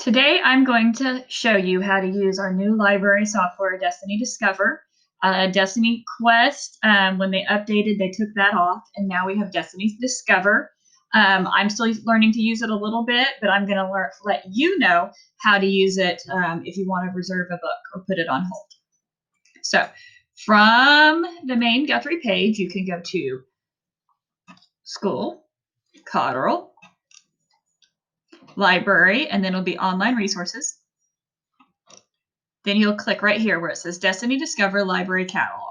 Today, I'm going to show you how to use our new library software, Destiny Discover. Destiny Quest, when they updated, they took that off, and now we have Destiny Discover. I'm still learning to use it a little bit, but I'm going to let you know how to use it if you want to reserve a book or put it on hold. So, from the main Guthrie page, you can go to School, Cotterell, Library, and then it'll be Online Resources. Then you'll click right here where it says Destiny Discover Library Catalog.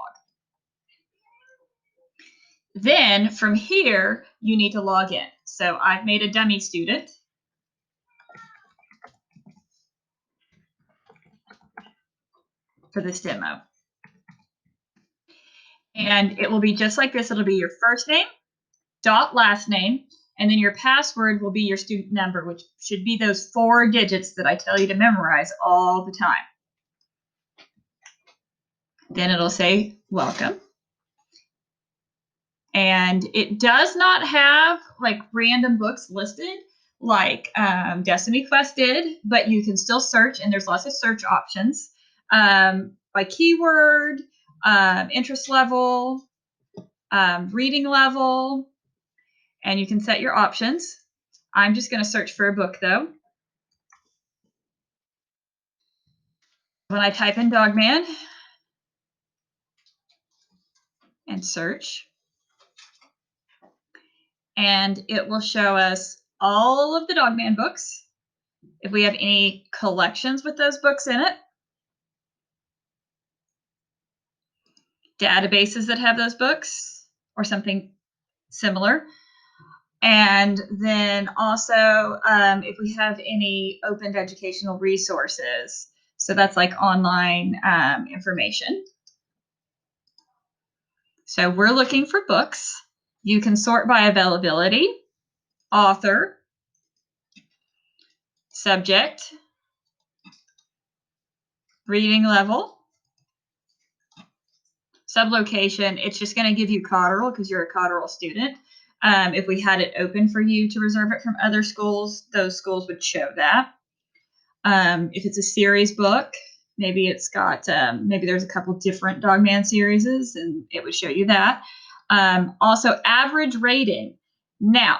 Then from here, you need to log in. So I've made a dummy student. For this demo. And it will be just like this. It'll be your first name, dot last name, and then your password will be your student number, which should be those 4 digits that I tell you to memorize all the time. Then it'll say, welcome. And it does not have like random books listed like Destiny Quest did, but you can still search, and there's lots of search options by keyword, interest level, reading level, and you can set your options. I'm just going to search for a book though. When I type in Dogman and search, and it will show us all of the Dogman books. If we have any collections with those books in it, databases that have those books or something similar. And then also if we have any opened educational resources. So that's like online information. So we're looking for books. You can sort by availability, author, subject, reading level, sublocation. It's just going to give you Cotterell because you're a Cotterell student. If we had it open for you to reserve it from other schools, those schools would show that. If it's a series book, maybe it's got, maybe there's a couple different Dogman series, and it would show you that. Also, average rating. Now,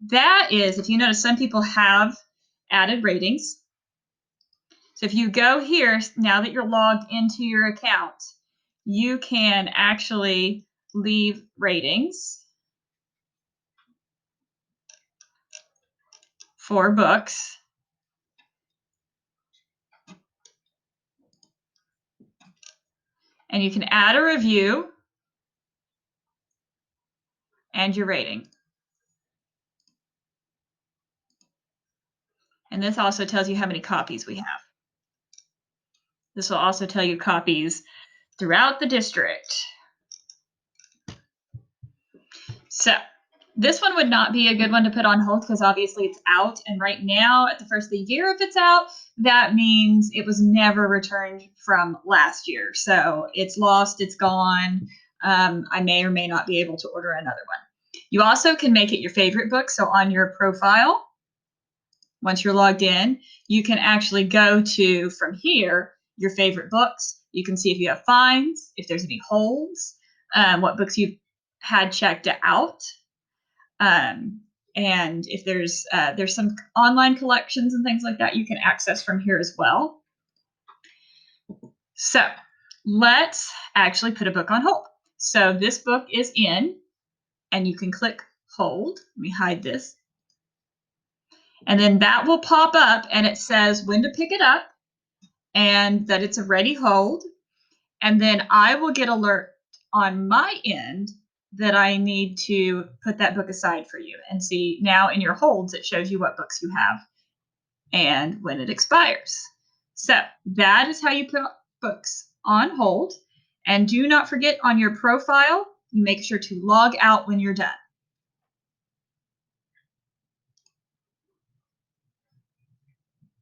that is, if you notice, some people have added ratings. So if you go here, now that you're logged into your account, you can actually leave ratings for books. And you can add a review and your rating. And this also tells you how many copies we have. This will also tell you copies throughout the district. So this one would not be a good one to put on hold because obviously it's out. And right now, at the first of the year, if it's out, that means it was never returned from last year. So it's lost, it's gone. I may or may not be able to order another one. You also can make it your favorite book. So on your profile, once you're logged in, you can actually go to, from here, your favorite books. You can see if you have fines, if there's any holds, what books you've had checked out. And if there's some online collections and things like that you can access from here as well. So let's actually put a book on hold. So this book is in, and you can click hold. Let me hide this. And then that will pop up, and it says when to pick it up and that it's a ready hold. And then I will get alert on my end that I need to put that book aside for you. And see, now in your holds, it shows you what books you have and when it expires. So that is how you put books on hold. And do not forget, on your profile, you make sure to log out when you're done.